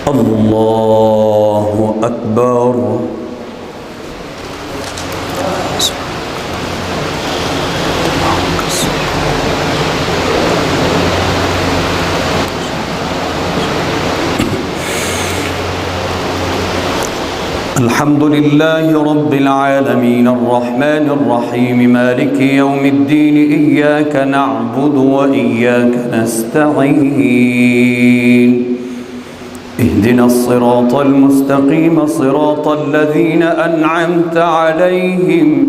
الله أكبر. الحمد لله رب العالمين الرحمن الرحيم مالك يوم الدين إياك نعبد وإياك نستعين اهدنا الصراط المستقيم صراط الذين أنعمت عليهم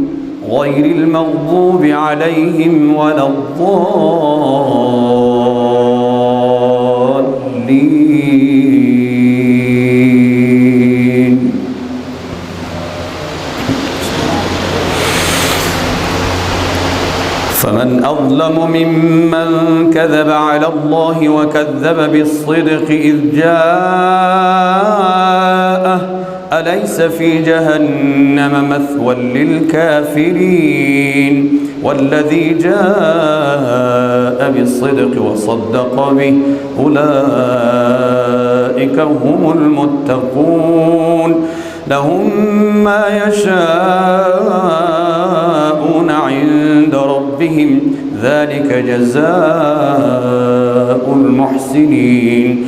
غير المغضوب عليهم ولا الضالين. فمن أظلم ممن كذب على الله وكذب بالصدق إذ جاءه أليس في جهنم مثوى للكافرين والذي جاء بالصدق وصدق به أولئك هم المتقون لهم ما يشاءون عند ربهم ذلك جزاء المحسنين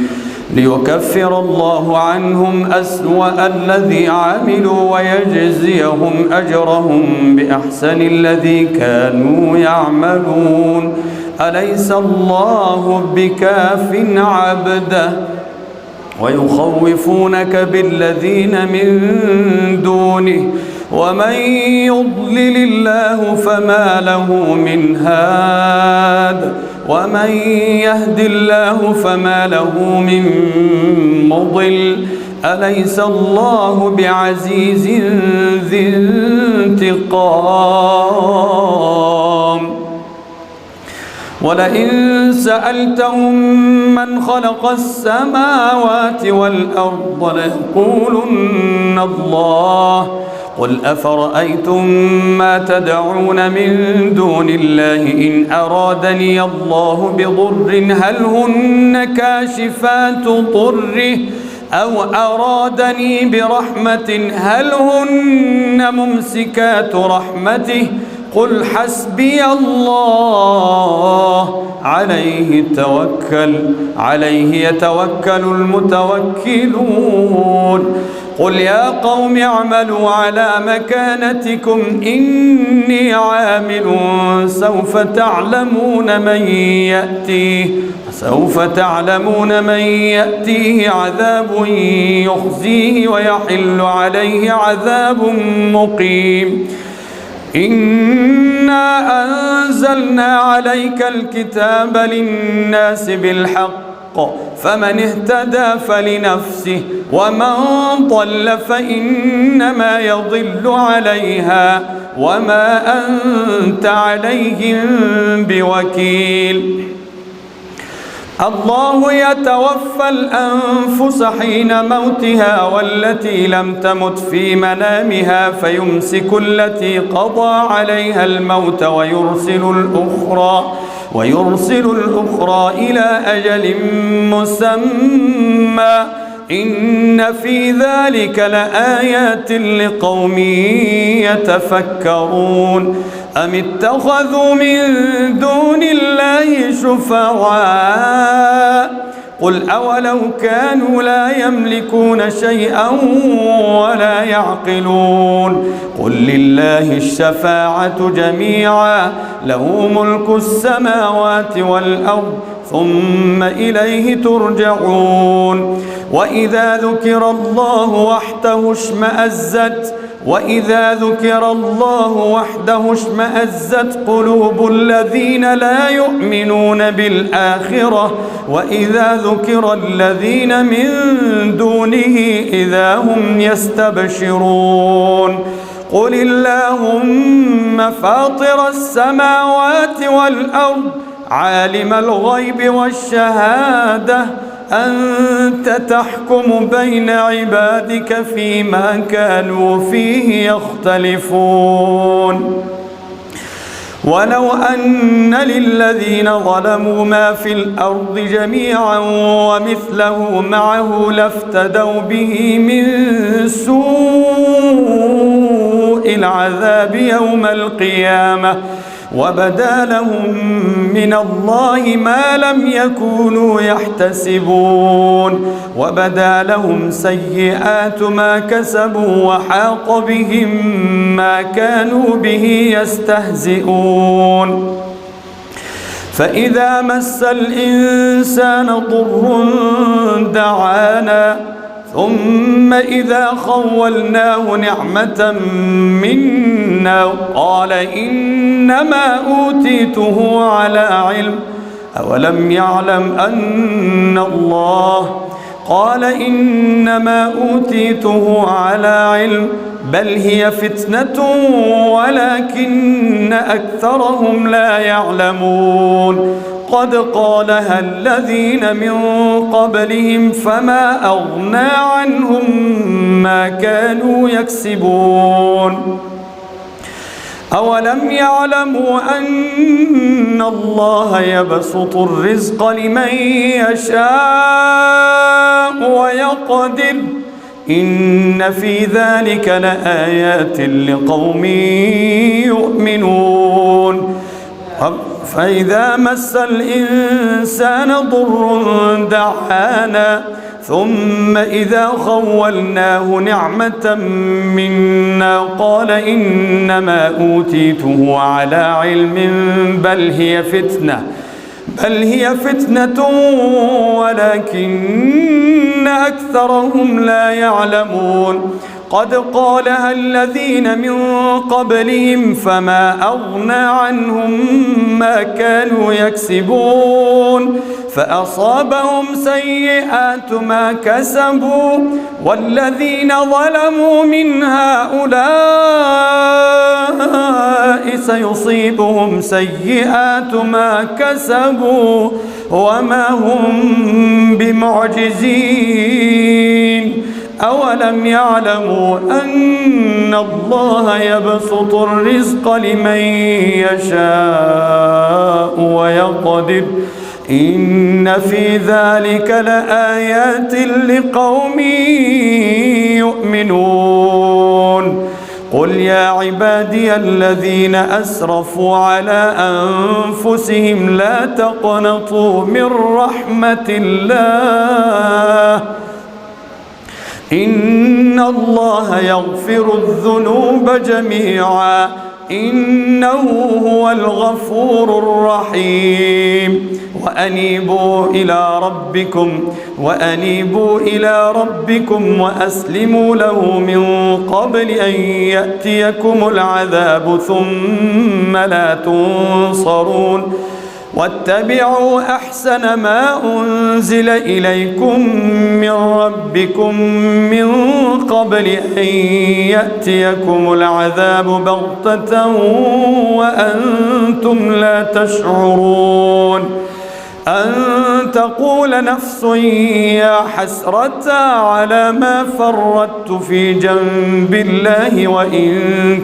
ليكفر الله عنهم أسوأ الذي عملوا ويجزيهم أجرهم بأحسن الذي كانوا يعملون أليس الله بكاف عبده ويخوفونك بالذين من دونه ومن يضلل الله فما له من هاد ومن يهد الله فما له من مضل أليس الله بعزيز ذي انتقام ولئن سألتهم من خلق السماوات والأرض ليقولن الله قل أفرأيتم ما تدعون من دون الله إن أرادني الله بضر هل هن كاشفات ضره أو أرادني برحمة هل هن ممسكات رحمته قل حسبي الله عليه يتوكل المتوكلون قل يا قوم اعملوا على مكانتكم إني عامل سوف تعلمون من يأتيه عذاب يخزيه ويحل عليه عذاب مقيم إنا أنزلنا عليك الكتاب للناس بالحق فمن اهتدى فلنفسه ومن ضل فإنما يضل عليها وما أنت عليهم بوكيل الله يتوفى الأنفس حين موتها والتي لم تمت في منامها فيمسك التي قضى عليها الموت ويرسل الأخرى إلى أجل مسمى إن في ذلك لآيات لقوم يتفكرون أم اتخذوا من دون الله شفعاء قل أولو كانوا لا يملكون شيئا ولا يعقلون قل لله الشفاعة جميعا له ملك السماوات والأرض ثم إليه ترجعون وإذا ذكر الله وحده اشمأزت قلوب الذين لا يؤمنون بالآخرة وإذا ذكر الذين من دونه إذا هم يستبشرون قل اللهم فاطر السماوات والأرض عالم الغيب والشهادة أنت تحكم بين عبادك فيما كانوا فيه يختلفون ولو أن للذين ظلموا ما في الأرض جميعا ومثله معه لافتدوا به من سوء العذاب يوم القيامة وبدا لهم من الله ما لم يكونوا يحتسبون وبدا لهم سيئات ما كسبوا وحاق بهم ما كانوا به يستهزئون فإذا مس الإنسان ضر دعانا ثم إذا خولناه نعمة منا قال إنما أوتيته على علم أولم يعلم أن الله قال إنما أوتيته على علم بل هي فتنة ولكن أكثرهم لا يعلمون قد قالها الذين من قبلهم فما أغنى عنهم ما كانوا يكسبون أولم يعلموا أن الله يبسط الرزق لمن يشاء ويقدر إن في ذلك لآيات لقوم يؤمنون فإذا مس الإنسان ضر دعانا ثم إذا خولناه نعمة منا قال إنما أوتيته على علم بل هي فتنة ولكن أكثرهم لا يعلمون قد قالها الذين من قبلهم فما أغنى عنهم ما كانوا يكسبون فأصابهم سيئات ما كسبوا والذين ظلموا من هؤلاء سيصيبهم سيئات ما كسبوا وما هم بمعجزين أولم يعلموا أن الله يبسط الرزق لمن يشاء ويقدر إن في ذلك لآيات لقوم يؤمنون قل يا عبادي الذين أسرفوا على أنفسهم لا تقنطوا من رحمة الله إن الله يغفر الذنوب جميعا إنه هو الغفور الرحيم وأنيبوا إلى ربكم وأسلموا له من قبل أن يأتيكم العذاب ثم لا تنصرون واتبعوا أحسن ما أنزل إليكم من ربكم من قبل أن يأتيكم العذاب بغتة وأنتم لا تشعرون أن تقول نفس يا حسرة على ما فرطت في جنب الله وإن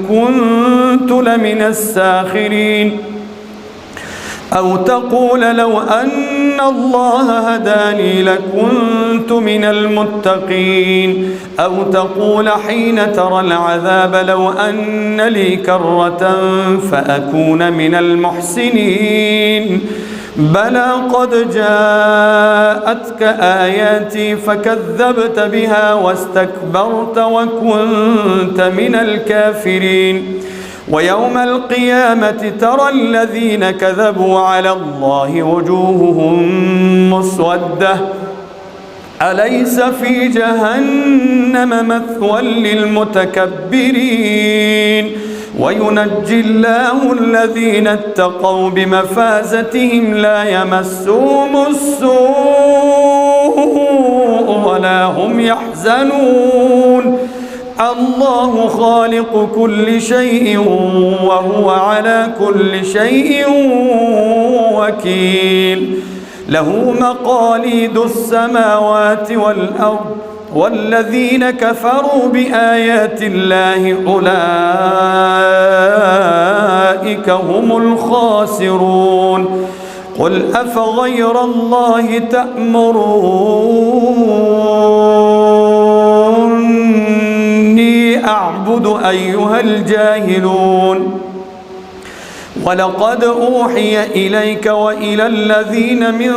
كنت لمن الساخرين أو تقول لو أن الله هداني لكنت من المتقين أو تقول حين ترى العذاب لو أن لي كرة فأكون من المحسنين بلى قد جاءتك آياتي فكذبت بها واستكبرت وكنت من الكافرين ويوم القيامة ترى الذين كذبوا على الله وجوههم مسودة أليس في جهنم مثوى للمتكبرين وينجي الله الذين اتقوا بمفازتهم لا يمسهم السوء ولا هم يحزنون الله خالق كل شيء وهو على كل شيء وكيل له مقاليد السماوات والأرض والذين كفروا بآيات الله أولئك هم الخاسرون قل أفغير الله تأمروني أعبد أيها الجاهلون ولقد أوحي إليك وإلى الذين من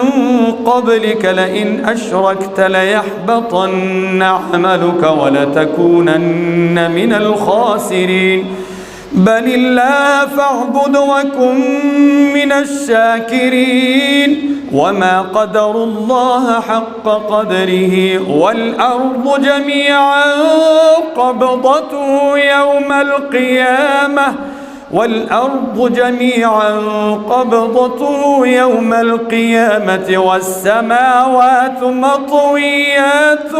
قبلك لئن أشركت ليحبطن عملك ولتكونن من الخاسرين بل الله فاعبد وكن من الشاكرين وما قدروا الله حق قدره والأرض جميعا قبضته يوم القيامة والسماوات مطويات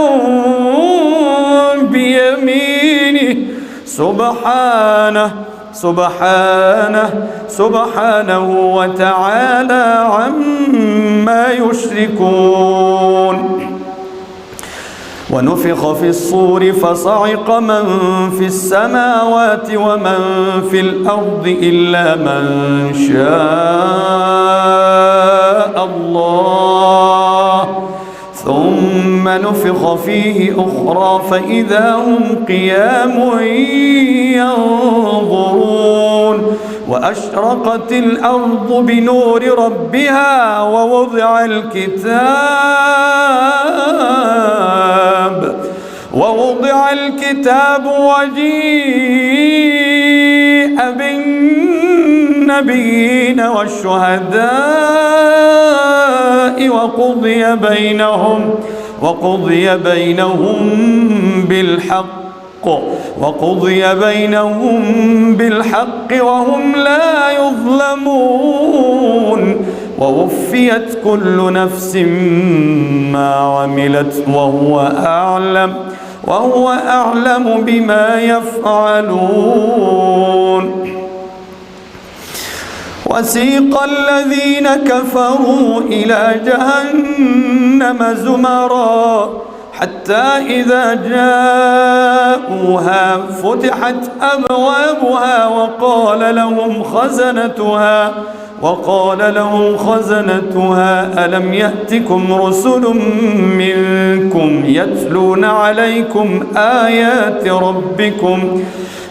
بيمينه سبحانه وتعالى عما يشركون ونفخ في الصور فصعق من في السماوات ومن في الأرض إلا من شاء الله ثم نفخ فيه أخرى فإذا هم قيام ينظرون وأشرقت الأرض بنور ربها ووضع الكتاب وجيء بالنبيين والشهداء وقضي بينهم بالحق وهم لا يظلمون ووفيت كل نفس ما عملت وهو أعلم بما يفعلون وسيق الذين كفروا إلى جهنم زمرا حتى إذا جاءوها فتحت أبوابها وقال لهم خزنتها ألم يأتكم رسل منكم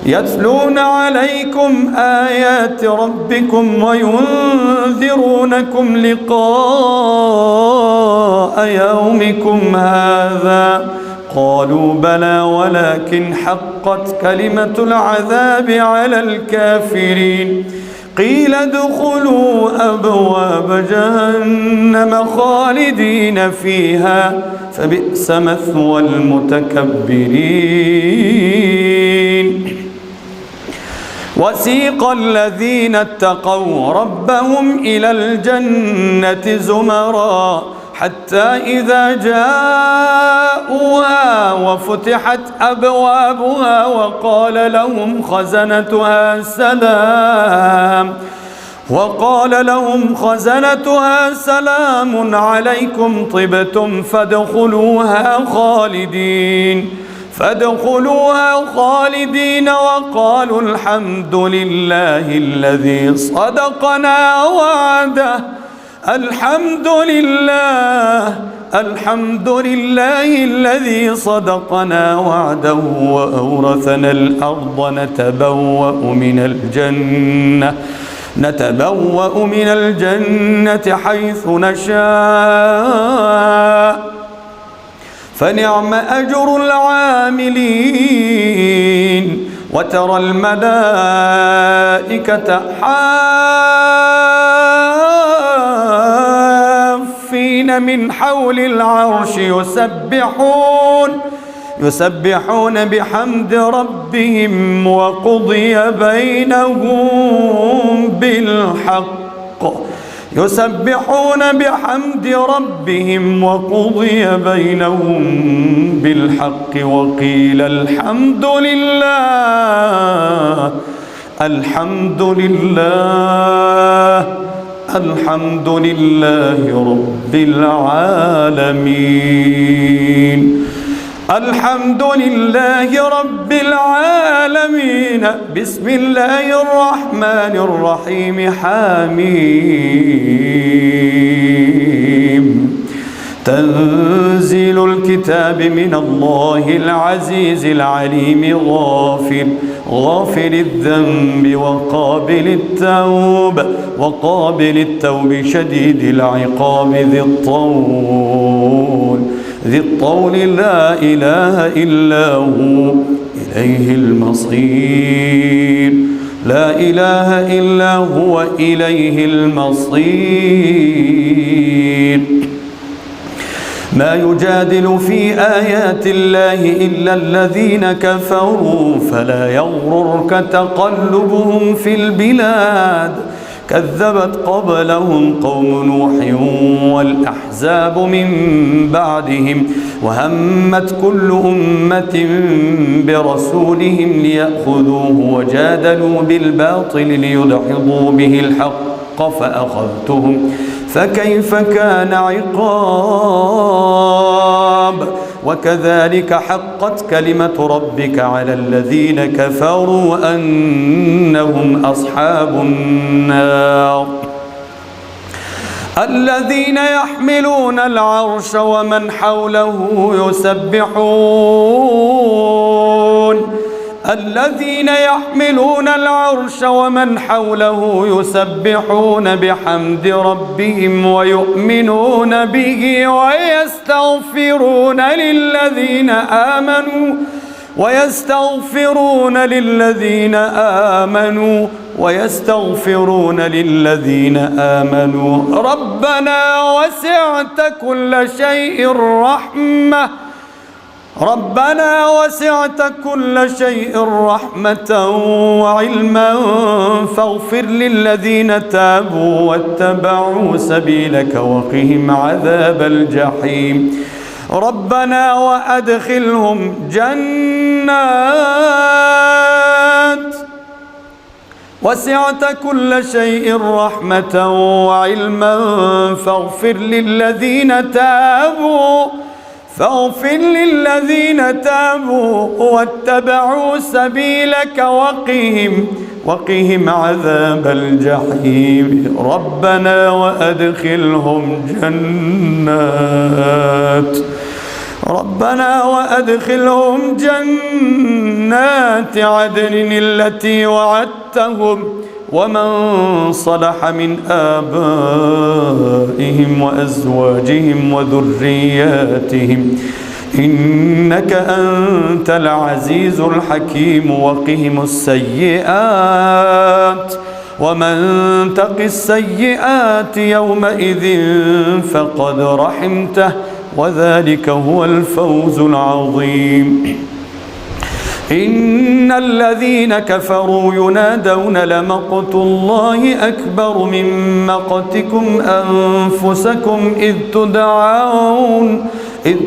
يتلون عليكم آيات ربكم وينذرونكم لقاء يومكم هذا قالوا بلى ولكن حقت كلمة العذاب على الكافرين قيل ادخلوا أبواب جهنم خالدين فيها فبئس مثوى المتكبرين وسيق الذين اتقوا ربهم إلى الجنة زمرا حتى إذا جاءوها وفتحت أبوابها وقال لهم خزنتها سلام عليكم طبتم فادخلوها خالدين وقالوا الحمد لله الذي صدقنا وعده الحمد لله الذي صدقنا وعده وأورثنا الأرض نتبوأ من الجنة حيث نشاء فنعم أجر العاملين وترى الملائكة حافين من حول العرش يسبحون بحمد ربهم وقضي بينهم بالحق وقيل الحمد لله رب العالمين الحمد لله رب العالمين. بسم الله الرحمن الرحيم. حميم. تنزيل الكتاب من الله العزيز العليم. غافر الذنب وقابل التوب شديد العقاب ذي الطول لا إله إلا هو إليه المصير. لا إله إلا هو إليه المصير. ما يجادل في آيات الله إلا الذين كفروا فلا يغررك تقلبهم في البلاد. كذبت قبلهم قوم نوح والأحزاب من بعدهم وهمت كل أمة برسولهم ليأخذوه وجادلوا بالباطل ليدحضوا به الحق فأخذتهم فكيف كان عقاب. وكذلك حقت كلمة ربك على الذين كفروا أنهم أصحاب النار. الذين يحملون العرش ومن حوله يسبحون بحمد ربهم ويؤمنون به ويستغفرون للذين آمنوا ربنا وسعت كل شيء رحمة وعلما فاغفر للذين تابوا واتبعوا سبيلك وقهم عذاب الجحيم. ربنا وأدخلهم جنات وسعت كل شيء رحمة وعلما فاغفر للذين تابوا واتبعوا سبيلك وقهم عذاب الجحيم. ربنا وأدخلهم جنات عدن التي وعدتهم ومن صلح من آبائهم وأزواجهم وذرياتهم إنك أنت العزيز الحكيم. وقهم السيئات ومن تق السيئات يومئذ فقد رحمته وذلك هو الفوز العظيم. إن الذين كفروا ينادون لمقت الله أكبر من مقتكم أنفسكم إذ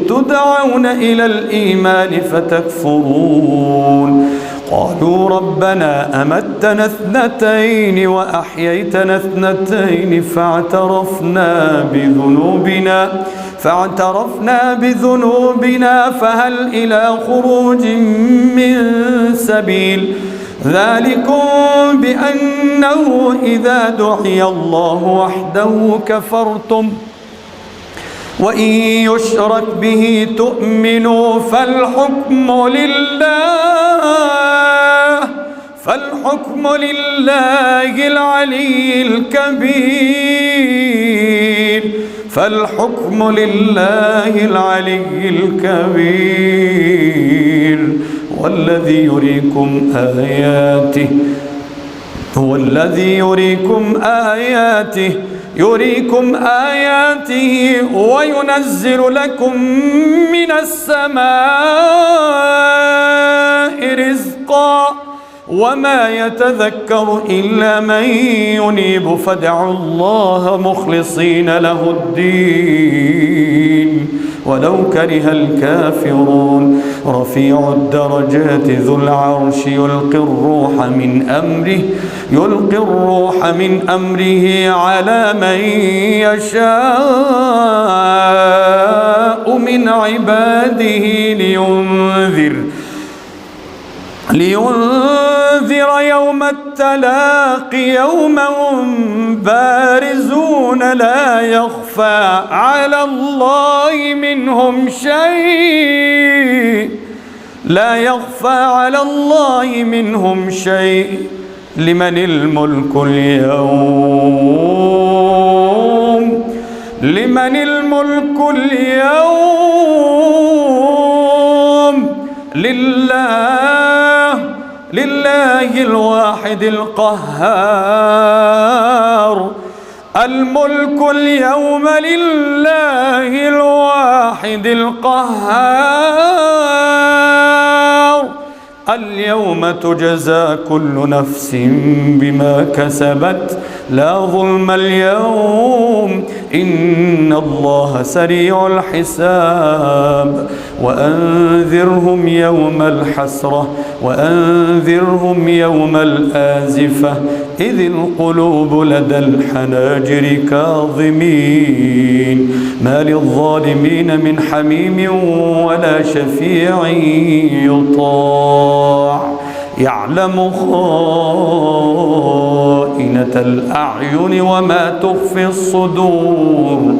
تدعون إلى الإيمان فتكفرون. قالوا ربنا أمتنا اثنتين وأحييتنا اثنتين فاعترفنا بذنوبنا فهل إلى خروج من سبيل. ذلكم بأنه إذا دعي الله وحده كفرتم وإن يشرك به تؤمنوا فالحكم لله العلي الكبير. والذي يريكم آياته وينزل لكم من السماء رزقا وما يتذكر إلا من ينيب فادعوا الله مخلصين له الدين ولو كره الكافرون. رفيع الدرجات ذو العرش يلقي الروح من أمره على من يشاء من عباده لينذر يوم التلاق يوم هم بارزون لا يخفى على الله منهم شيء لمن الملك اليوم لله الواحد القهار. الملك اليوم لله الواحد القهار. اليوم تجزى كل نفس بما كسبت لا ظلم اليوم إن الله سريع الحساب. وأنذرهم يوم الحسرة وأنذرهم يوم الآزفة إذ القلوب لدى الحناجر كاظمين ما للظالمين من حميم ولا شفيع يطاع يعلم خائنة الأعين وما تخفي الصدور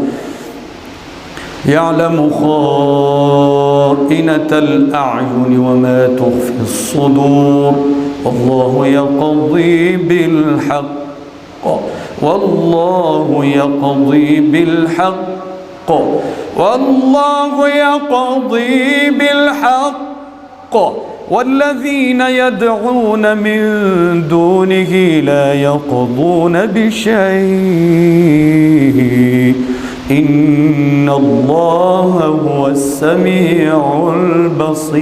والله يقضي بالحق والذين يدعون من دونه لا يقضون بشيء إن الله هو السميع البصير.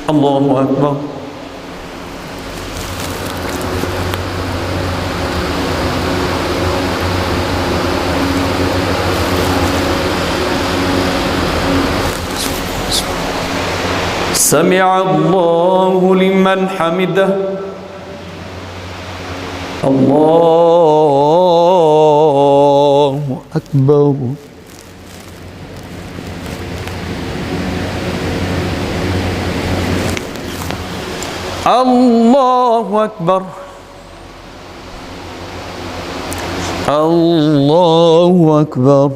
الله أكبر. سمع الله لمن حمده. الله أكبر. الله أكبر. الله أكبر.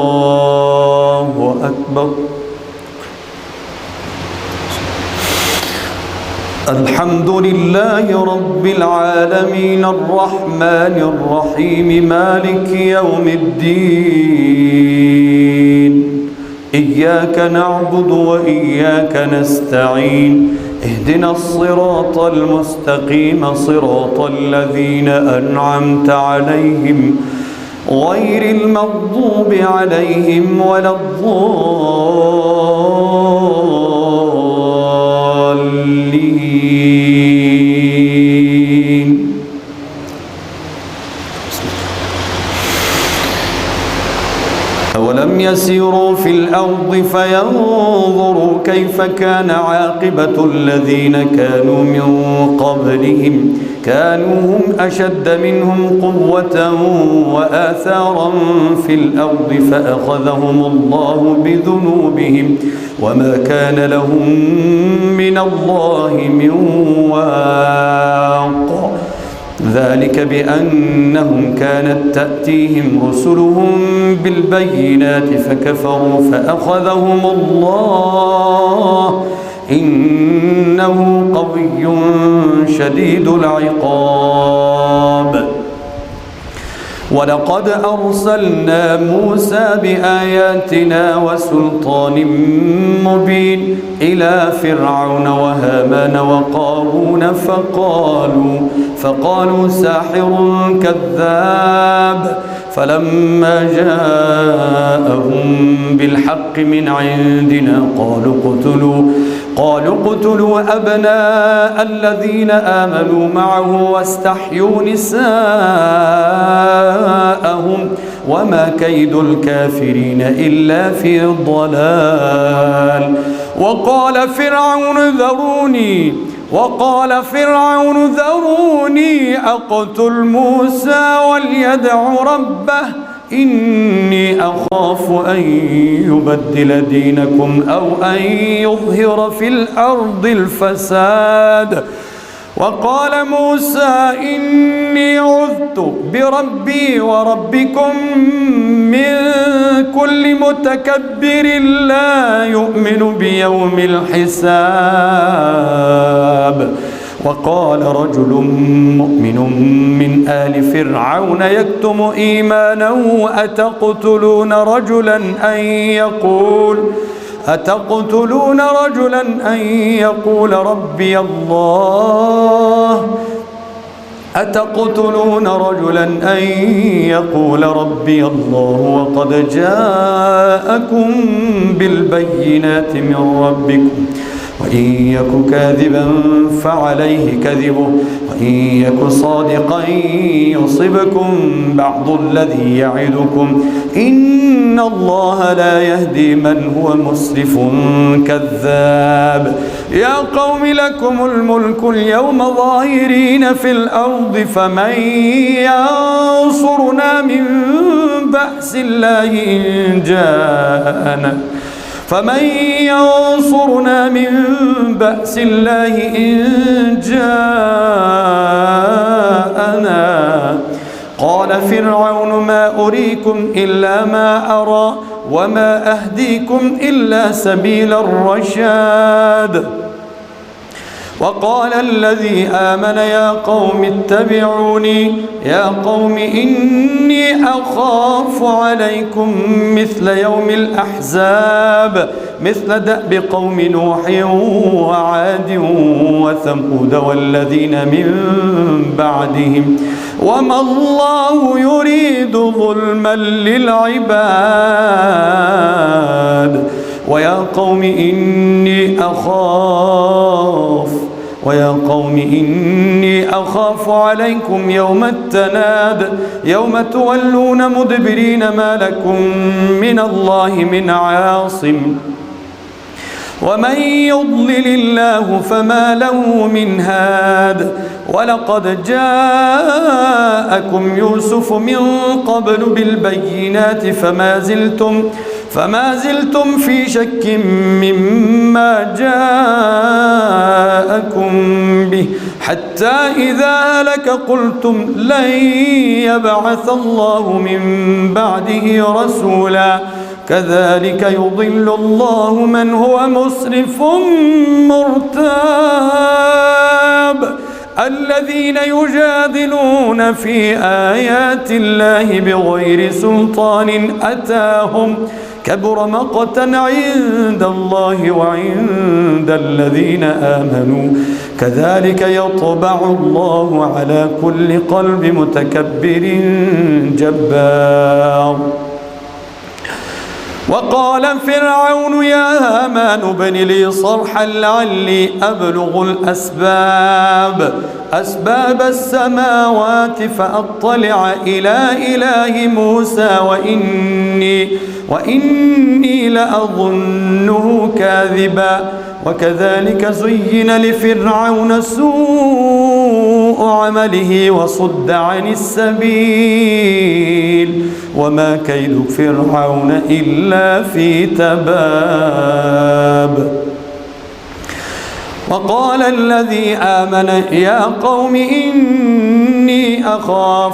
الله أكبر. الحمد لله رب العالمين الرحمن الرحيم مالك يوم الدين إياك نعبد وإياك نستعين اهدنا الصراط المستقيم صراط الذين أنعمت عليهم غير المغضوب عليهم ولا الضالين. أولم يسيروا في الأرض فينظروا كيف كان عاقبة الذين كانوا من قبلهم كانوا هم أشد منهم قوة وآثارا في الأرض فأخذهم الله بذنوبهم وما كان لهم من الله من واق. ذلك بأنهم كانت تأتيهم رسلهم بالبينات فكفروا فأخذهم الله إنه قوي شديد العقاب. ولقد أرسلنا موسى بآياتنا وسلطان مبين إلى فرعون وهامان وقارون فقالوا ساحر كذاب فلما جاءهم بالحق من عندنا قالوا اقتلوا أبناء الذين آمنوا معه واستحيوا نساءهم وما كيد الكافرين إلا في ضلال. وقال فرعون ذروني أقتل موسى وليدع ربه إني أخاف أن يبدل دينكم أو أن يظهر في الأرض الفساد. وقال موسى إني عذت بربي وربكم من كل متكبر لا يؤمن بيوم الحساب. وقال رجل مؤمن من آل فرعون يكتم إيمانه أتقتلون رجلا أن يقول ربي الله وقد جاءكم بالبينات من ربكم وإن يك كاذبا فعليه كذبه وإن يك صادقا يصبكم بعض الذي يعدكم إن الله لا يهدي من هو مسرف كذاب. يا قوم لكم الملك اليوم ظاهرين في الأرض فمن ينصرنا من بأس الله إن جاءنا. قال فرعون ما أريكم إلا ما أرى وما أهديكم إلا سبيل الرشاد. وقال الذي آمن يا قوم اتبعوني يا قوم إني أخاف عليكم مثل يوم الأحزاب مثل دأب قوم نوح وعاد وثمود والذين من بعدهم وما الله يريد ظلما للعباد. ويا قوم إني أخاف عليكم يوم التناد يوم تولون مدبرين ما لكم من الله من عاصم ومن يضلل الله فما له من هاد. ولقد جاءكم يوسف من قبل بالبينات فما زلتم في شك مما جاءكم به حتى إذا هلك قلتم لن يبعث الله من بعده رسولا كذلك يضل الله من هو مسرف مرتاب. الذين يجادلون في آيات الله بغير سلطان أتاهم كبر مقتا عند الله وعند الذين آمنوا كذلك يطبع الله على كل قلب متكبر جبار. وقال فرعون يا هامان ابن لي صرحا لعلي أبلغ أسباب السماوات فأطلع إلى إله موسى وإني لأظنه كاذبا. وكذلك زين لفرعون سوء عمله وصد عن السبيل وما كيد فرعون إلا في تباب. وقال الذي آمن يا قوم إني أخاف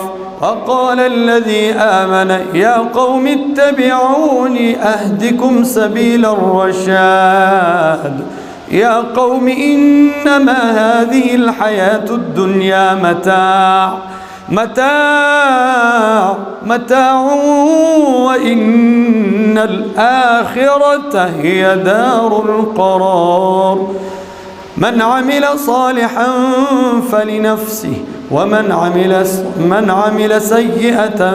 اتبعوني أهدكم سبيل الرشاد. يا قوم إنما هذه الحياة الدنيا متاع وإن الآخرة هي دار القرار. من عمل صالحا فلنفسه ومن عمل سيئة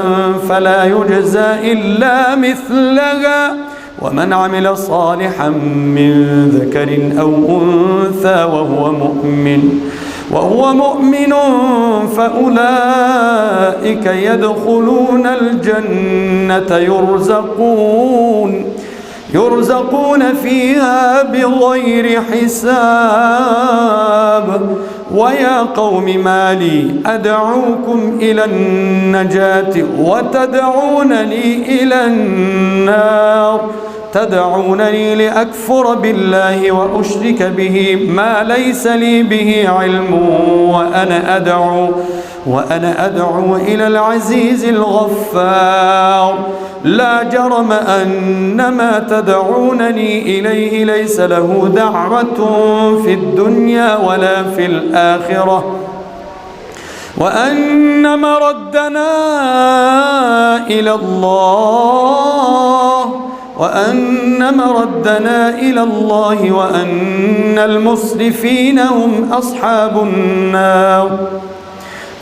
فلا يجزى إلا مثلها ومن عمل صالحا من ذكر أو أنثى وهو مؤمن فأولئك يدخلون الجنة يرزقون فيها بغير حساب. ويا قوم ما لي أدعوكم إلى النجاة وتدعونني إلى النار، تدعونني لأكفر بالله وأشرك به ما ليس لي به علم وأنا أدعو إلى العزيز الغفار. لا جرم أن ما تدعونني إليه ليس له دعوة في الدنيا ولا في الآخرة، وأن مردنا إلى الله وأن المسرفين هم أصحاب النار.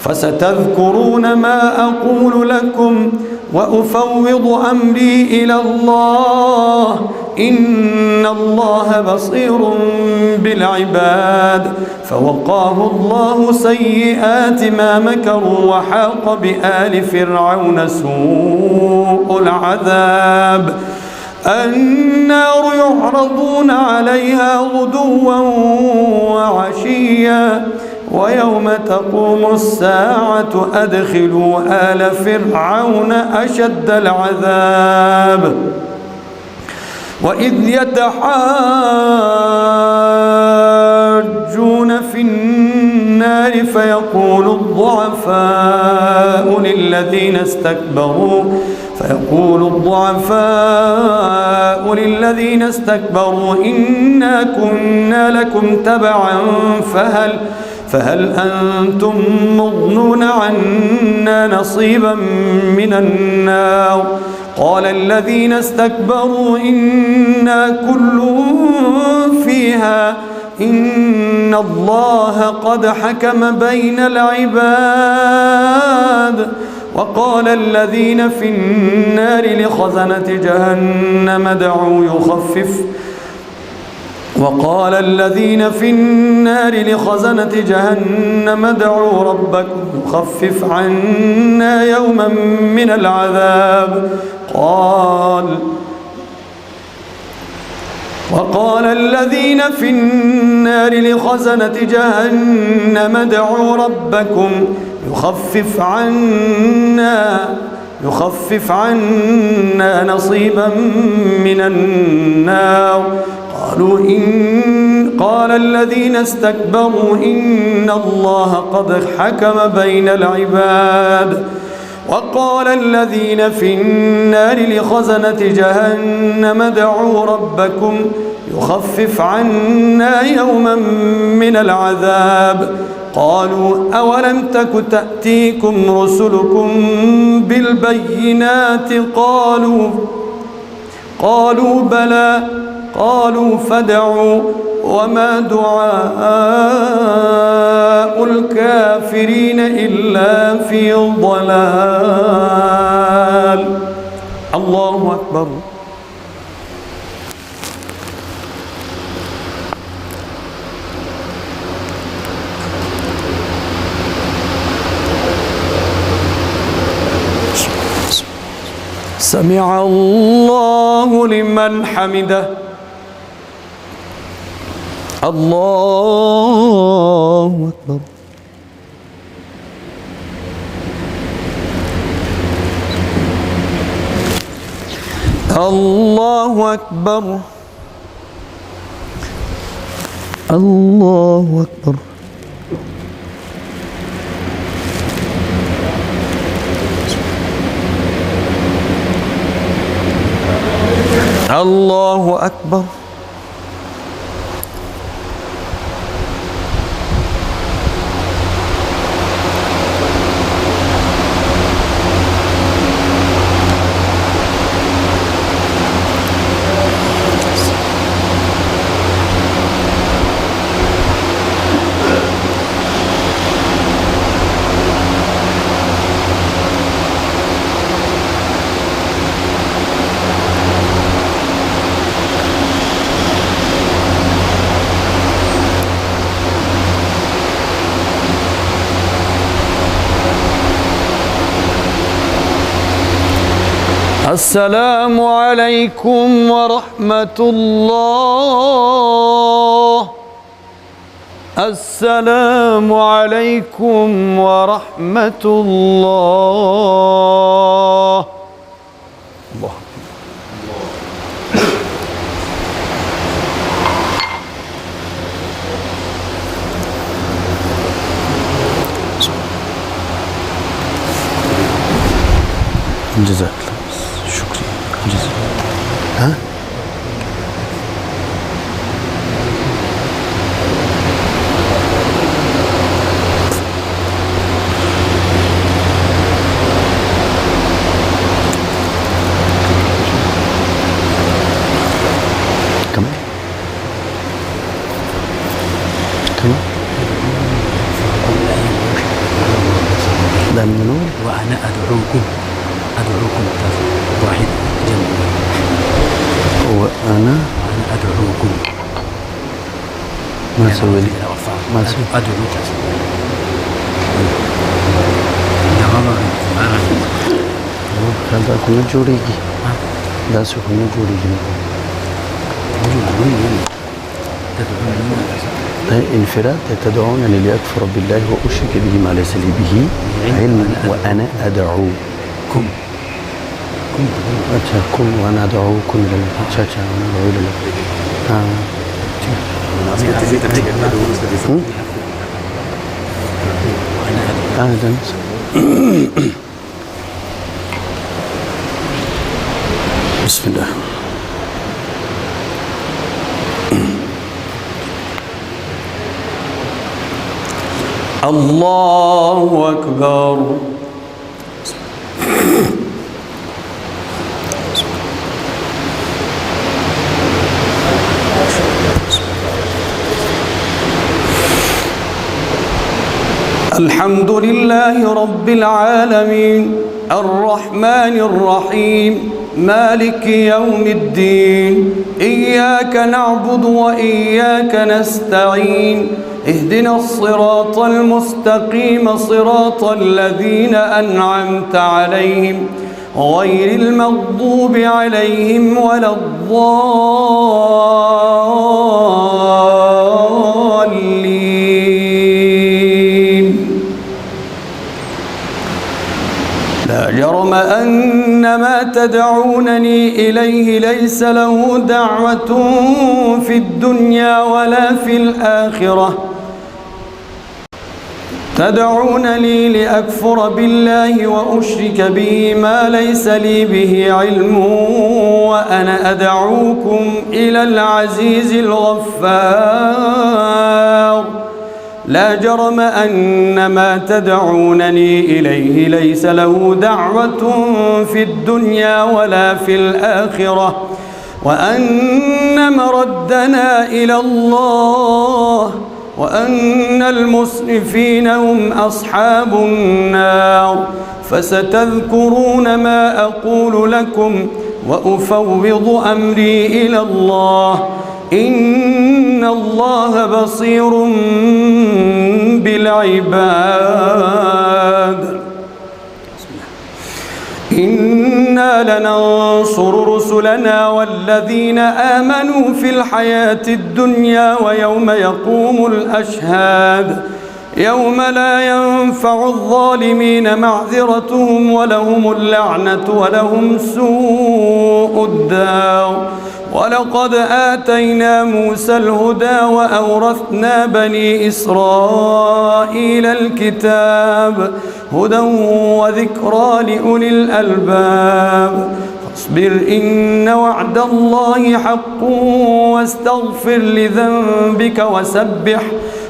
فستذكرون ما أقول لكم وأفوض أمري إلى الله، إن الله بصير بالعباد. فوقاه الله سيئات ما مكروا وحاق بآل فرعون سوء العذاب. النار يعرضون عليها غدوا وعشيا ويوم تقوم الساعة أدخلوا آل فرعون أشد العذاب. وإذ يتحاجون في النار فيقول الضعفاء للذين استكبروا إنا كنا لكم تبعا فهل أنتم مغنون عنا نصيبا من النار. قال الذين استكبروا إنا كل فيها إن الله قد حكم بين العباد. وقال الذين في النار لخزنة جهنم ادعوا ربكم يخفف عنا يوما من العذاب. وقال الذين في النار لخزنة جهنم ادعوا ربكم يخفف عنا نصيبا من النار. قال الذين استكبروا إن الله قد حكم بين العباد. وقال الذين في النار لخزنة جهنم ادعوا ربكم يخفف عنا يوما من العذاب. قالوا أولم تك تأتيكم رسلكم بالبينات؟ قالوا بلى. قالوا فادعوا وما دعاء الكافرين إلا في ضلال. الله أكبر. سمع الله لمن حمده. الله أكبر. الله أكبر. الله أكبر. الله أكبر. السلام عليكم ورحمة الله. السلام عليكم ورحمة الله. الله جزاك الله شكرا جزاك. ها كمان ده منو؟ وأنا أدعوكم واحد جنبي. وأنا أدعوكم ما سوي لي ما سوي أدعوك هذا كنا جوريجي ده سكون جوريجي انفراد تدعونني لأكفر بالله وأشرك به ما ليس لي به علم وأنا أدعوكم अच्छा कुम वाना दो कुम ले अच्छा अच्छा वाना दो ले हाँ بسم الله. الله أكبر. الحمد لله رب العالمين الرحمن الرحيم مالك يوم الدين إياك نعبد وإياك نستعين اهدنا الصراط المستقيم صراط الذين أنعمت عليهم غير المغضوب عليهم ولا الضالين. لا جرم أن ما تدعونني إليه ليس له دعوة في الدنيا ولا في الآخرة. تدعونني لأكفر بالله وأشرك به ما ليس لي به علم وأنا أدعوكم إلى العزيز الغفار. لا جرم أن ما تدعونني إليه ليس له دعوة في الدنيا ولا في الآخرة وأن مردنا إلى الله وأن المسرفين هم أصحاب النار. فستذكرون ما أقول لكم وأفوض أمري إلى الله إن الله بصير بالعباد. إنا لننصر رسلنا والذين آمنوا في الحياة الدنيا ويوم يقوم الأشهاد يوم لا ينفع الظالمين معذرتهم ولهم اللعنة ولهم سوء الدار. ولقد آتينا موسى الهدى وأورثنا بني إسرائيل الكتاب هدى وذكرى لأولي الألباب. فاصبر إن وعد الله حق واستغفر لذنبك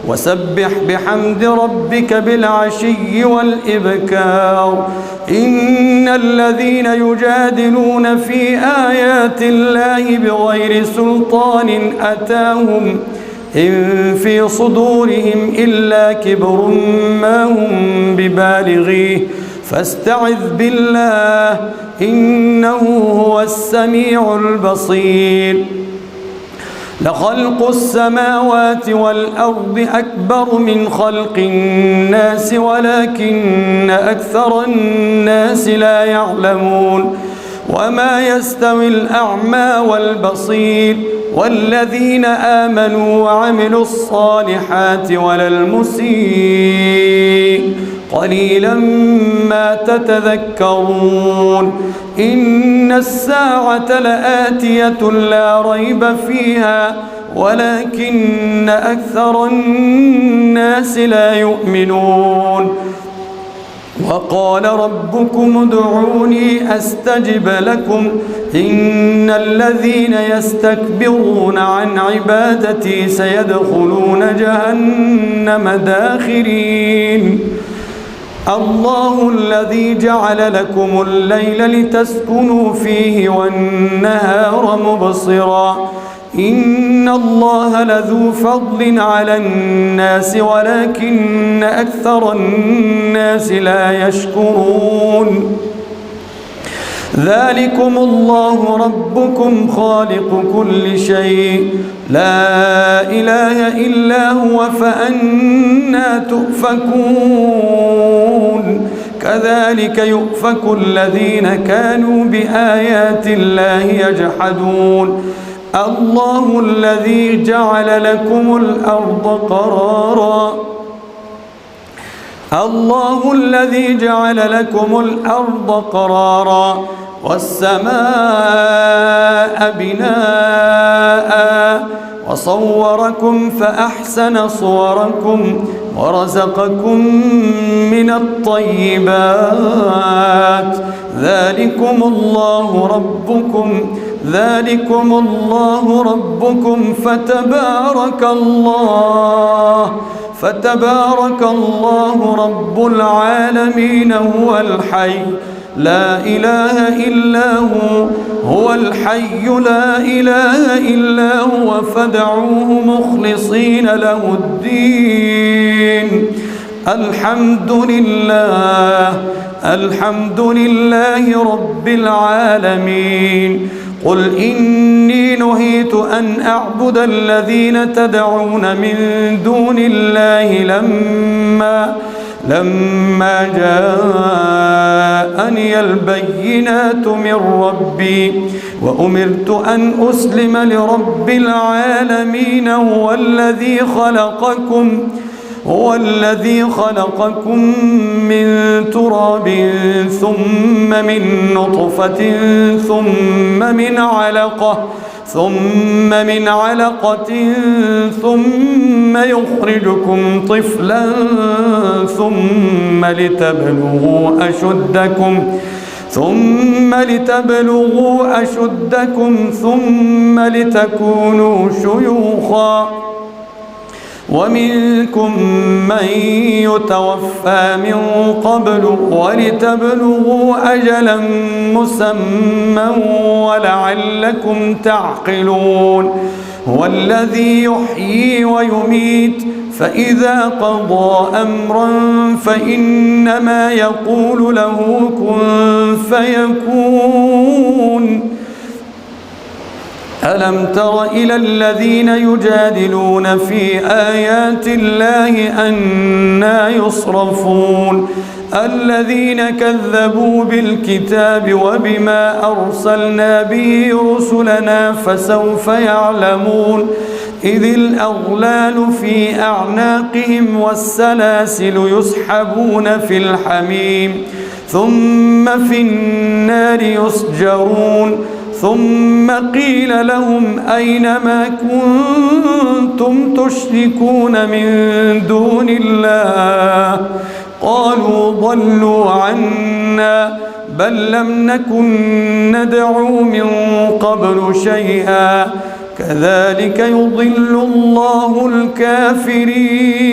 وسبح بحمد ربك بالعشي والإبكار. إن الذين يجادلون في آيات الله بغير سلطان أتاهم إن في صدورهم إلا كبر ما هم ببالغيه فاستعذ بالله إنه هو السميع البصير. لخلق السماوات والأرض أكبر من خلق الناس ولكن أكثر الناس لا يعلمون. وما يستوي الأعمى والبصير والذين آمنوا وعملوا الصالحات ولا المسيء قليلا ما تتذكرون إن الساعة لآتية لا ريب فيها ولكن أكثر الناس لا يؤمنون وقال ربكم ادعوني أستجب لكم إن الذين يستكبرون عن عبادتي سيدخلون جهنم داخرين الله الذي جعل لكم الليل لتسكنوا فيه والنهار مبصرا إن الله لذو فضل على الناس ولكن أكثر الناس لا يشكرون ذلكم الله ربكم خالق كل شيء لا إله إلا هو فأنى تؤفكون كذلك يؤفك الذين كانوا بآيات الله يجحدون الله الذي جعل لكم الأرض قرارا الله الذي جعل لكم الأرض قرارا والسماء بناء وصوركم فأحسن صوركم ورزقكم من الطيبات ذلكم الله ربكم فتبارك الله رب العالمين هو الحي لا إله إلا هو الحي لا إله إلا هو فادعوه مخلصين له الدين الحمد لله رب العالمين قل إني نهيت أن أعبد الذين تدعون من دون الله لما جاءني البينات من ربي وأمرت أن أسلم لرب العالمين هو الذي خلقكم من تراب ثم من نطفة ثم من علقة ثم يخرجكم طفلا ثم لتبلغوا أشدكم ثم لتكونوا شيوخا ومنكم من يتوفى من قبل ولتبلغوا أجلا مسمى ولعلكم تعقلون هو الذي يحيي ويميت فإذا قضى أمرا فإنما يقول له كن فيكون ألم تر إلى الذين يجادلون في آيات الله أنى يصرفون الذين كذبوا بالكتاب وبما أرسلنا به رسلنا فسوف يعلمون إذ الأغلال في أعناقهم والسلاسل يسحبون في الحميم ثم في النار يسجرون ثم قيل لهم أين ما كنتم تشركون من دون الله قالوا ضلوا عنا بل لم نكن ندعو من قبل شيئا كذلك يضل الله الكافرين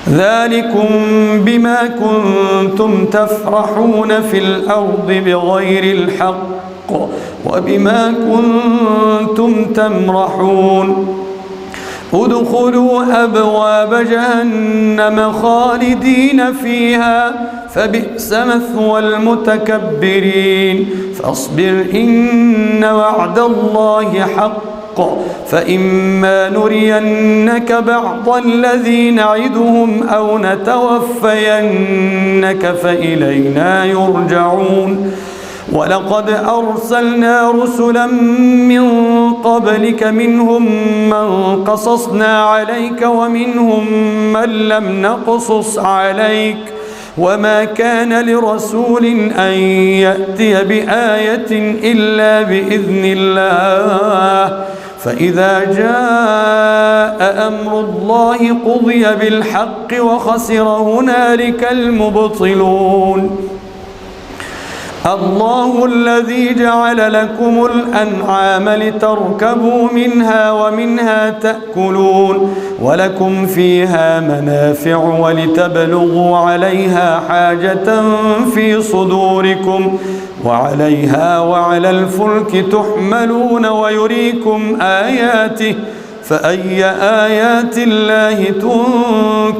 ذلكم بما كنتم تفرحون في الأرض بغير الحق وبما كنتم تمرحون ادخلوا أبواب جهنم خالدين فيها فبئس مثوى المتكبرين فاصبر إن وعد الله حق فإما نرينك بعض الذي نعدهم أو نتوفينك فإلينا يرجعون ولقد أرسلنا رسلا من قبلك منهم من قصصنا عليك ومنهم من لم نقصص عليك وما كان لرسول أن يأتي بآية إلا بإذن الله فإذا جاء أمر الله قضي بالحق وخسر هنالك المبطلون الله الذي جعل لكم الأنعام لتركبوا منها ومنها تأكلون ولكم فيها منافع ولتبلغوا عليها حاجة في صدوركم وعليها وعلى الفلك تحملون ويريكم آياته فأي آيات الله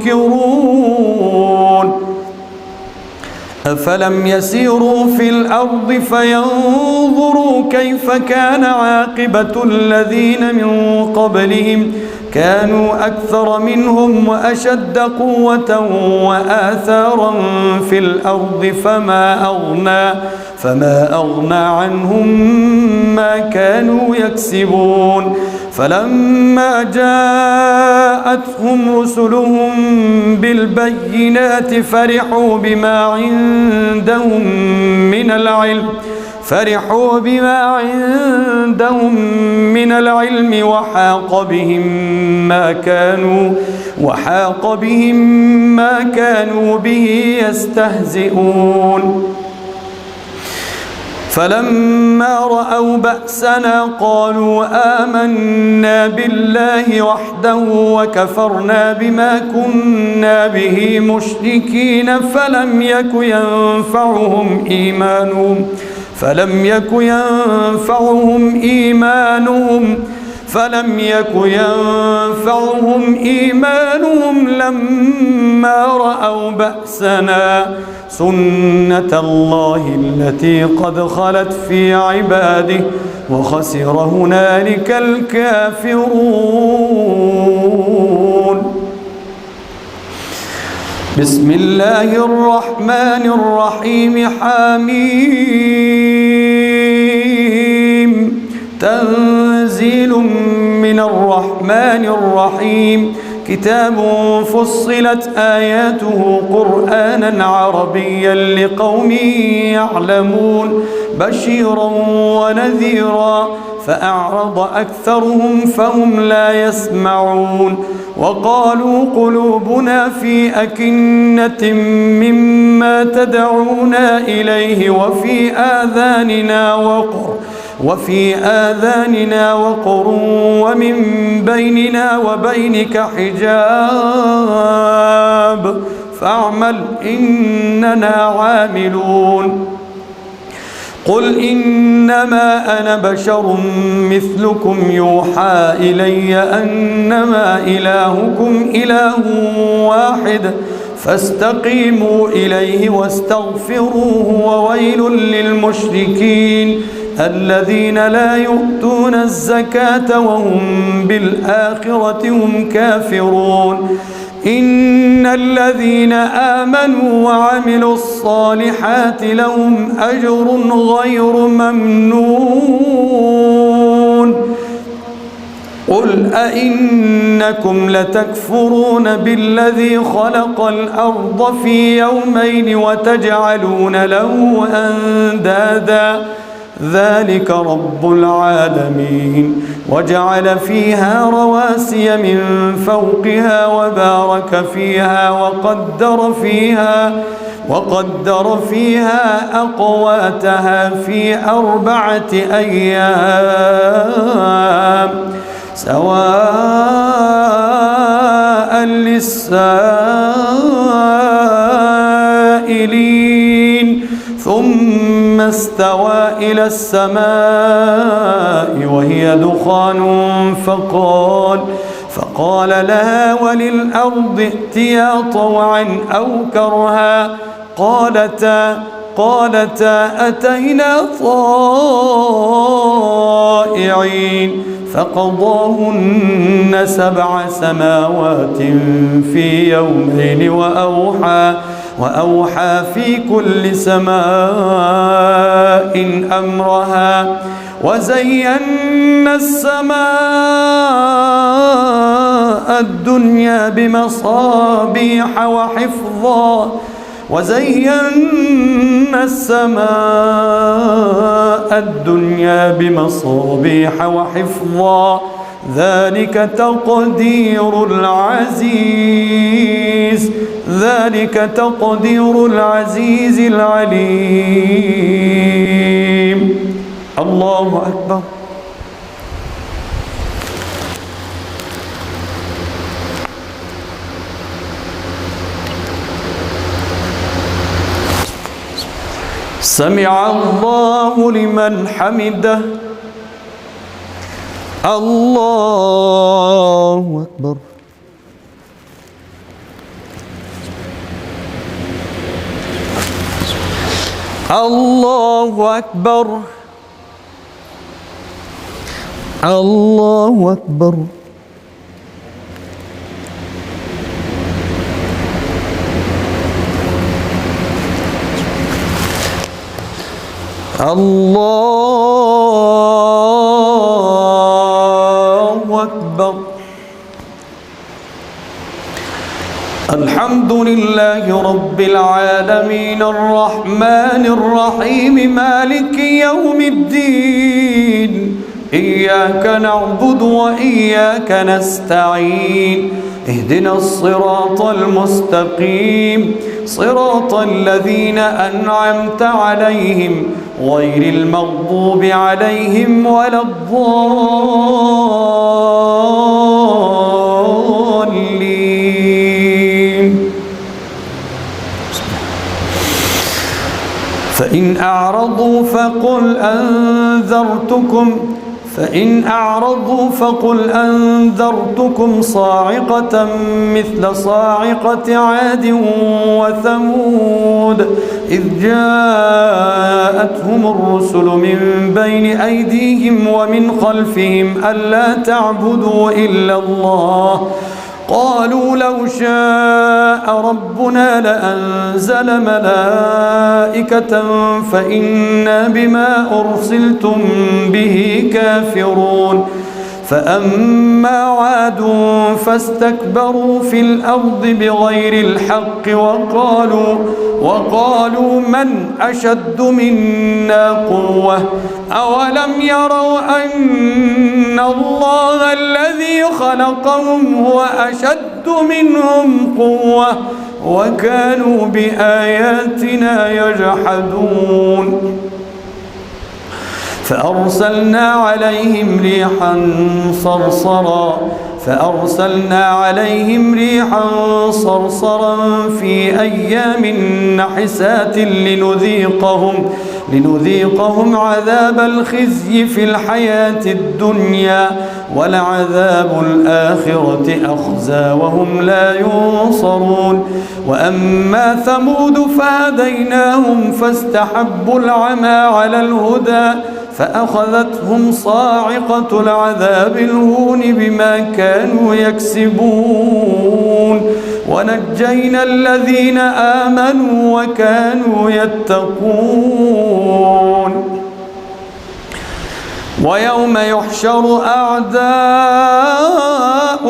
تنكرون أفلم يسيروا في الأرض فينظروا كيف كان عاقبة الذين من قبلهم كانوا أكثر منهم وأشد قوة وآثارا في الأرض فما أغنى عنهم ما كانوا يكسبون فلما جاءتهم رسلهم بالبينات فرحوا بما عندهم من العلم وحاق بهم ما كانوا به يستهزئون فلما رأوا بأسنا قالوا آمنا بالله وحده وكفرنا بما كنا به مشركين فلم يك ينفعهم إيمانهم لما رأوا بأسنا سنة الله التي قد خلت في عباده وخسر هنالك الكافرون بسم الله الرحمن الرحيم حميم تنزيل من الرحمن الرحيم كتاب فصلت آياته قرآنا عربيا لقوم يعلمون بشيرا ونذيرا فأعرض أكثرهم فهم لا يسمعون وقالوا قلوبنا في أكنة مما تدعونا إليه وفي آذاننا وقر ومن بيننا وبينك حجاب فاعمل إننا عاملون قل إنما أنا بشر مثلكم يوحى إلي أنما إلهكم إله واحد فاستقيموا إليه واستغفروه وويل للمشركين الذين لا يؤتون الزكاة وهم بالآخرة هم كافرون إن الذين آمنوا وعملوا الصالحات لهم أجر غير ممنون قل أئنكم لتكفرون بالذي خلق الأرض في يومين وتجعلون له أندادا ذلك رب العالمين وجعل فيها رواسي من فوقها وبارك فيها وقدر فيها أقواتها في 4 أيام سواء للسائلين ثم استوى إلى السماء وهي دخان فقال لها وللأرض ائتيا طوعا أو كرها قالتا أتينا طائعين فقضاهن 7 سماوات في يومين وأوحى في كل سماء أمرها وزينا السماء الدنيا بمصابيح وحفظا ذلك تقدير العزيز العليم. الله أكبر. سمع الله لمن حمده. الله أكبر. الله أكبر. الله أكبر. الله أكبر. الحمد لله رب العالمين الرحمن الرحيم مالك يوم الدين إياك نعبد وإياك نستعين اهدنا الصراط المستقيم صراط الذين أنعمت عليهم غير المغضوب عليهم ولا الضالين. فإن أعرضوا فقل أنذرتكم صاعقة مثل صاعقة عاد وثمود إذ جاءتهم الرسل من بين أيديهم ومن خلفهم ألا تعبدوا إلا الله قالوا لو شاء ربنا لأنزل ملائكة فإنا بما أرسلتم به كافرون. فأما عاد فاستكبروا في الأرض بغير الحق وقالوا من أشد منا قوة أولم يروا أن الله الذي خلقهم هو أشد منهم قوة وكانوا بآياتنا يجحدون. فأرسلنا عليهم ريحا صرصرا في أيام نحسات لنذيقهم عذاب الخزي في الحياة الدنيا ولعذاب الآخرة أخزى وهم لا ينصرون. وأما ثمود فهديناهم فاستحبوا العمى على الهدى فأخذتهم صاعقة العذاب الهون بما كانوا يكسبون ونجينا الذين آمنوا وكانوا يتقون. ويوم يحشر أعداء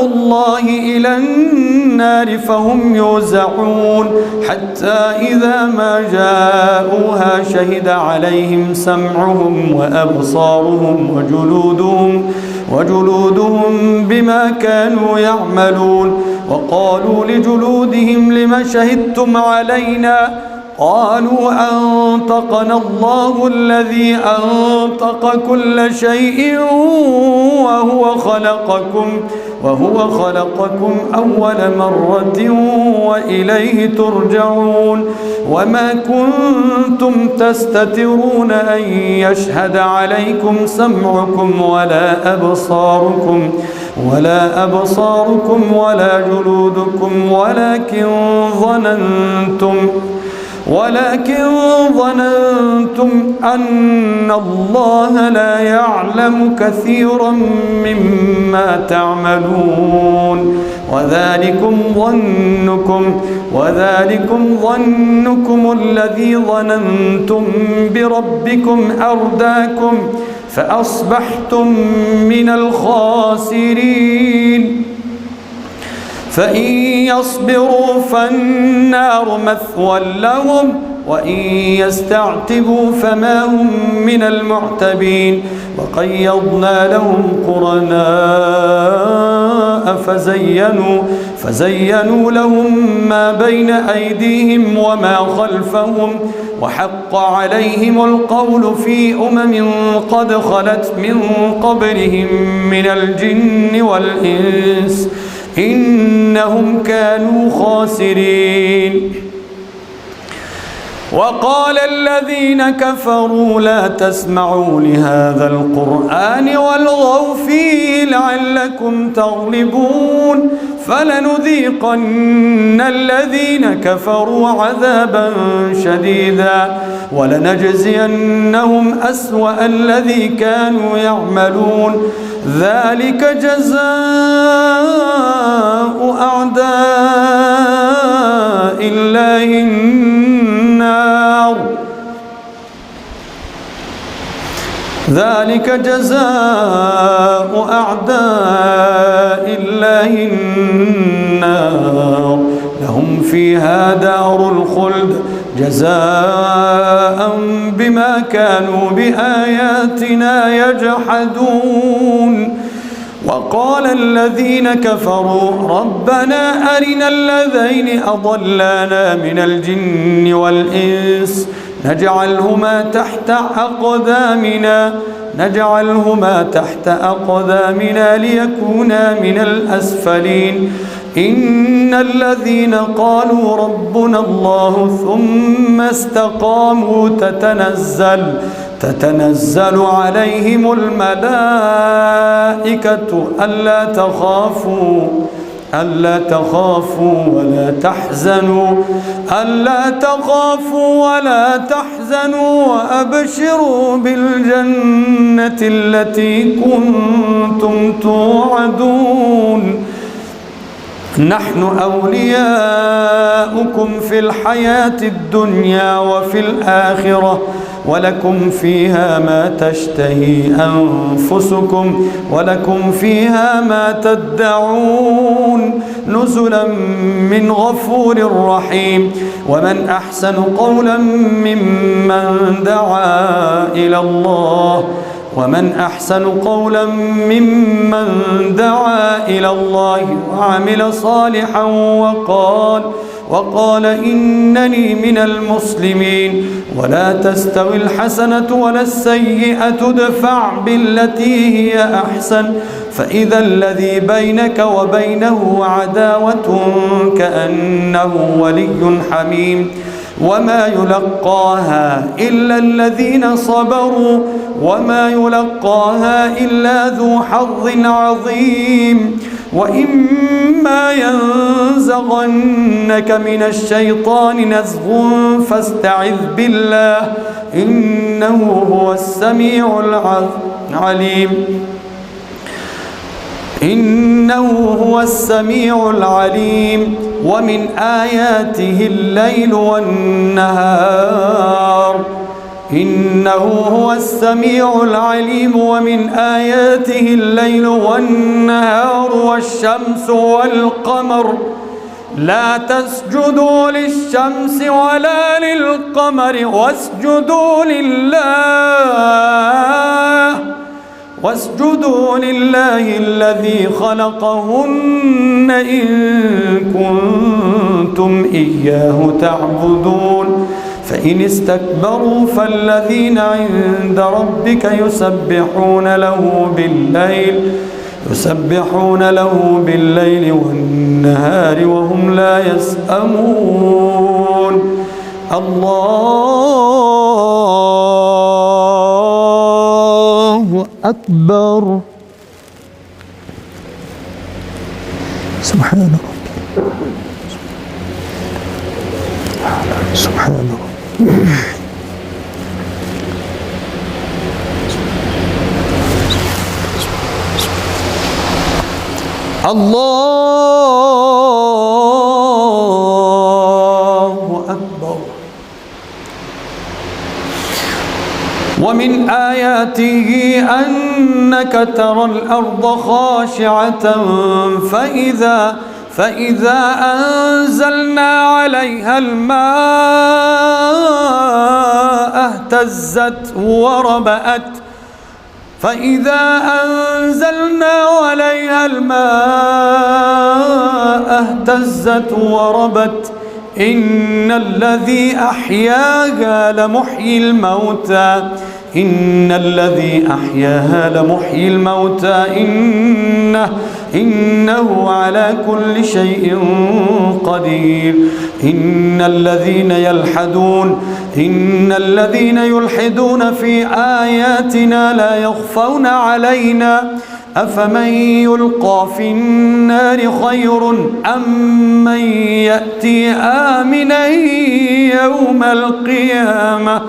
الله إلى النار فهم يوزعون حتى إذا ما جاءوها شهد عليهم سمعهم وأبصارهم وجلودهم بما كانوا يعملون. وقالوا لجلودهم لم شهدتم علينا قالوا أنطقنا الله الذي أنطق كل شيء وهو خلقكم أول مرة وإليه ترجعون. وما كنتم تستترون أن يشهد عليكم سمعكم ولا أبصاركم ولا جلودكم ولكن ظننتم أن الله لا يعلم كثيرا مما تعملون وذلكم ظنكم الذي ظننتم بربكم أرداكم فأصبحتم من الخاسرين فإن يصبروا فالنار مثوى لهم وإن يستعتبوا فما هم من المعتبين وقيضنا لهم قرناء فزينوا لهم ما بين أيديهم وما خلفهم وحق عليهم القول في قد خلت من قبلهم من الجن والإنس إنهم كانوا خاسرين وقال الذين كفروا لا تسمعوا لهذا القرآن والغوا فيه لعلكم تغلبون فلنذيقن الذين كفروا عذابا شديدا ولنجزينهم أسوأ الذي كانوا يعملون ذلك جزاء أعداء الله النار لهم فيها دار الخلد جزاء بما كانوا بآياتنا يجحدون وقال الذين كفروا ربنا أرنا الذين أضلانا من الجن والإنس نجعلهما تحت أقدامنا ليكونا من الأسفلين إن الذين قالوا ربنا الله ثم استقاموا تتنزل عليهم الملائكة ألا تخافوا ولا تحزنوا وأبشروا بالجنة التي كنتم توعدون نحن أولياؤكم في الحياة الدنيا وفي الآخرة ولكم فيها ما تشتهي أنفسكم ولكم فيها ما تدعون نزلا من غفور رحيم ومن أحسن قولا ممن دعا إلى الله وعمل صالحا وقال إنني من المسلمين ولا تستوي الحسنة ولا السيئة ادفع بالتي هي أحسن فإذا الذي بينك وبينه عداوة كأنه ولي حميم وما يلقاها إلا الذين صبروا وما يلقاها إلا ذو حظ عظيم وإما ينزغنك من الشيطان نزغ فاستعذ بالله إنه هو السميع العليم ومن آياته الليل والنهار إنه هو السميع العليم ومن آياته الليل والنهار والشمس والقمر لا تسجدوا للشمس ولا للقمر واسجدوا لله الذي خلقهن إن كنتم إياه تعبدون فإن استكبروا فالذين عند ربك يسبحون له بالليل والنهار وهم لا يسأمون الله أكبر سبحان ربي سبحان الله. الله أكبر. ومن آياته أنك ترى الأرض خاشعة فإذا أنزلنا عليها الماء اهتزت وربت إن الذي أحياها لمحيي الموتى إنه على كل شيء قدير. إن الذين يلحدون في آياتنا لا يخفون علينا أفمن يلقى في النار خير أم من يأتي آمنا يوم القيامة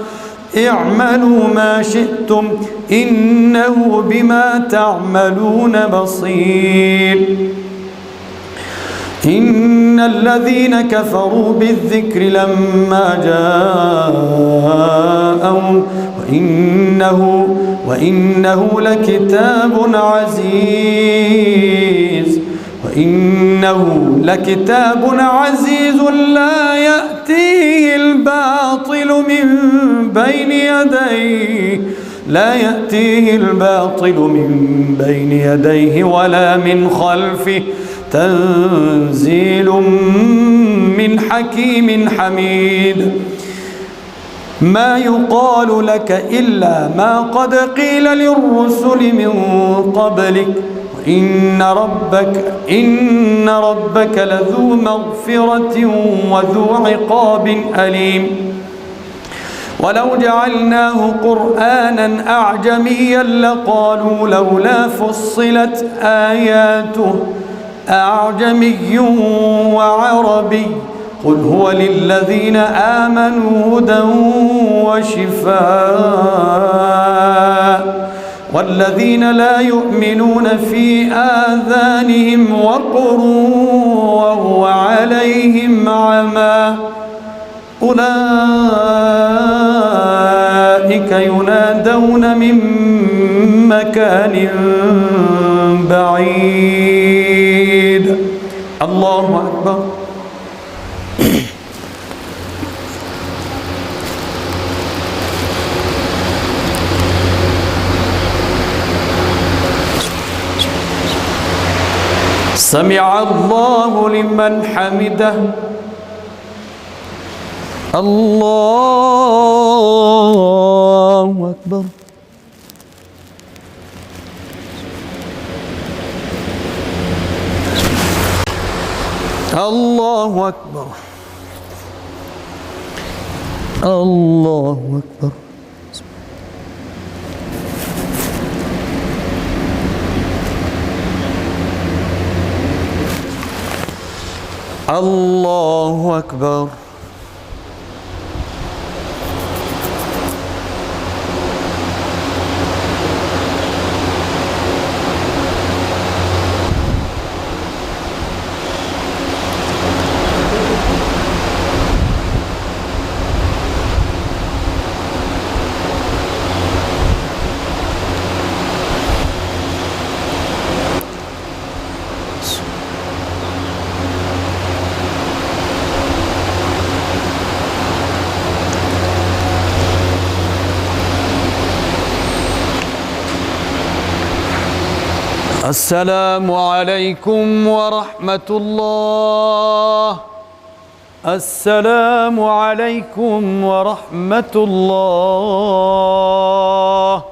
اعملوا ما شئتم إنه بما تعملون بصير. إن الذين كفروا بالذكر لما جاءهم وإنه لكتاب عزيز لا يأتيه الباطل من بين يديه ولا من خلفه تنزيل من حكيم حميد. ما يقال لك إلا ما قد قيل للرسل من قبلك إن ربك لذو مغفرة وذو عقاب أليم. ولو جعلناه قرآنا أعجميا لقالوا لولا فصلت آياته أعجمي وعربي قل هو للذين آمنوا هدى وشفاء والذين لا يؤمنون في آذانهم وقر وهو عليهم عمى أولئك ينادون من مكان بعيد. الله أكبر. سمع الله لمن حمده. الله أكبر. الله أكبر. الله أكبر. الله أكبر. السلام عليكم ورحمة الله. السلام عليكم ورحمة الله.